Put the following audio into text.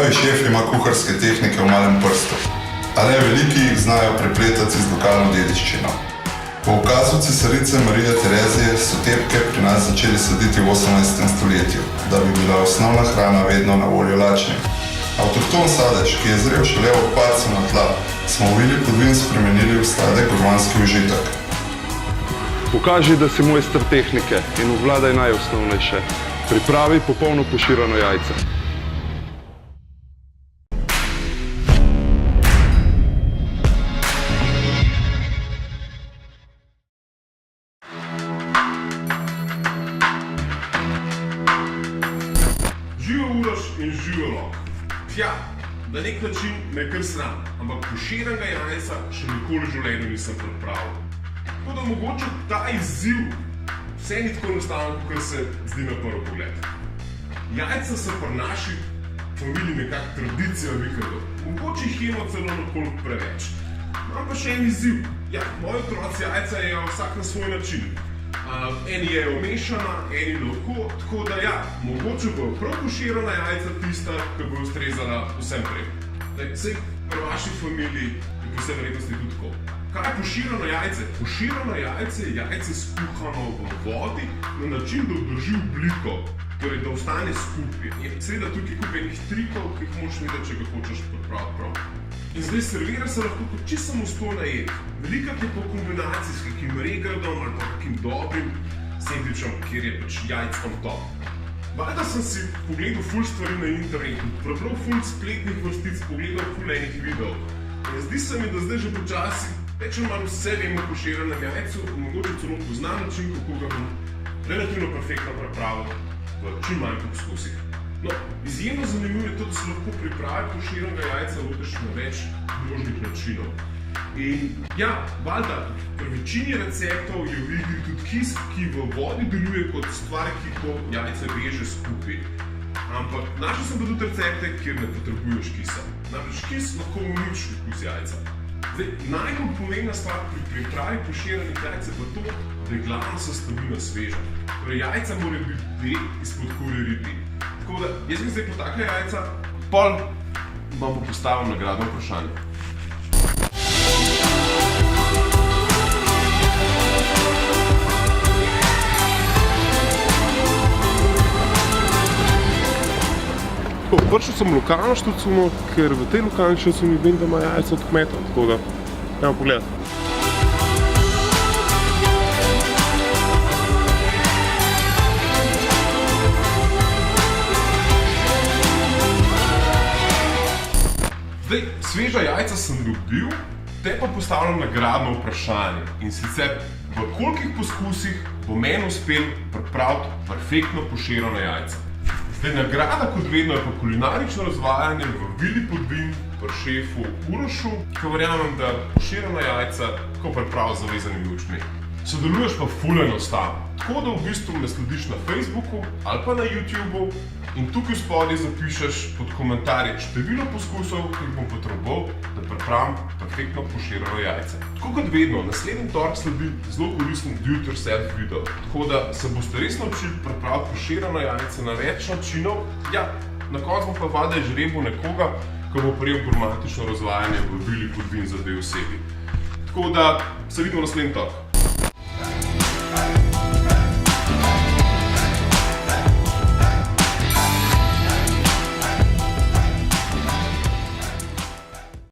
Pravi šef ima kuharske tehnike v malem prstu, a le veliki jih znajo prepletati z lokalno dediščino. Po ukazu cesarice Marije Terezije so tepke pri nas začeli saditi v 18. stoletju, da bi bila osnovna hrana vedno na voljo lačnim. Avtohton sadež, ki je zrel šele ob padcu na tla, smo v Vili Podvin spremenili v sladek gurmanski užitek. Pokaži, da si mojster tehnike in obvladaj najosnovnejše. Pripravi popolno poširano jajce. Živijo Uroš in živijo Rok. Tja, na nek način me kar sram, ampak poširanega jajca še nikoli v življenju nisem pripravil. Tako da mogoče ta izziv vse ni tako enostavno, kot se zdi na prvi pogled. Jajca so pri naši familiji nekako tradicija vikendov. Mogoče jih jemo celo nekoliko preveč. Imam pa še en izziv. Ja, moji otroci jajca jejo vsak na svoj način. Eni jejo mešana, eni lahko, tako da ja, mogoče bo prav poširana jajca tista, ki bo ustrezala vsem trem. Saj pri vaši familiji je po vsej verjetnosti tudi tako. Kaj je poširano jajce? Poširano jajce je jajce skuhano v vodi na način, da obdrži obliko, torej da ostane skupaj. Je seveda tukaj kup enih trikov, ki jih moraš videti, če ga hočeš pripraviti prav. In zdaj servira se lahko kot čisto samostojna jed. Velikrat je pa kombinacija s kakim regradom ali pa kakim dobrim sendvičem, kjer je pač jajc on top. Valjda sem si pogledal ful stvari na internetu, prebral ful spletnih vrstic, pogledal ful enih videov. In zdi se mi, da zdaj že počasi več ali manj vse vemo o poširanem jajcu, mogoče celo poznam način, kako ga bom relativno perfektno pripravil v čim manj poskusih. No, izjemno zanimivo je to, da se lahko pripravi poširanega jajca lotiš na več možnih načinov. In ja, valjda, pri večini receptov je v igri tudi kis, ki v vodi deluje kot stvar, ki to jajce veže skupaj. Ampak našel sem pa tudi recepte, kjer ne potrebuješ kisa. Namreč kis lahko uniči okus jajca. Zdaj, najbolj pomembna stvar pri pripravi poširanih jajc je pa to, da je glavna sestavina sveža. Torej, jajca mora biti izpod kure ribi. Tako da, jaz mi zdaj potakle jajca, pol vam pa postavim nagradno vprašanje. Prišel sem v lokalno štucuno, ker v tej lokalni štucuni vem, da ima jajca od kmetov, tako da gremo pogledati. Zdaj, sveža jajca sem dobil, te pa postavljam nagradno vprašanje. In sicer, v kolikih poskusih bo meni uspel pripraviti perfektno poširano jajce. Zdaj, nagrada kot vedno je pa kulinarično razvajanje v Vili Podvin pri šefu Urošu, ki verjamem, da poširana jajca tako pripravi z zavezanimi očmi. Sodeluješ pa ful enostavno. Tako da v bistvu me slediš na Facebooku ali pa na YouTubeu in tukaj spodaj zapišeš pod komentarje število poskusov, ki jih bom potreboval, da pripravim perfektno poširano jajce. Tako kot vedno, naslednji torek sledi zelo koristen do-it-yourself video. Tako da se boste res naučili pripraviti poširano jajce na več načinov. Ja, na koncu bom pa valjda izžrebal nekoga, ki bo prijel gurmatično razvajanje v Vili Podvin za dve osebi. Tako da se vidimo naslednji torek.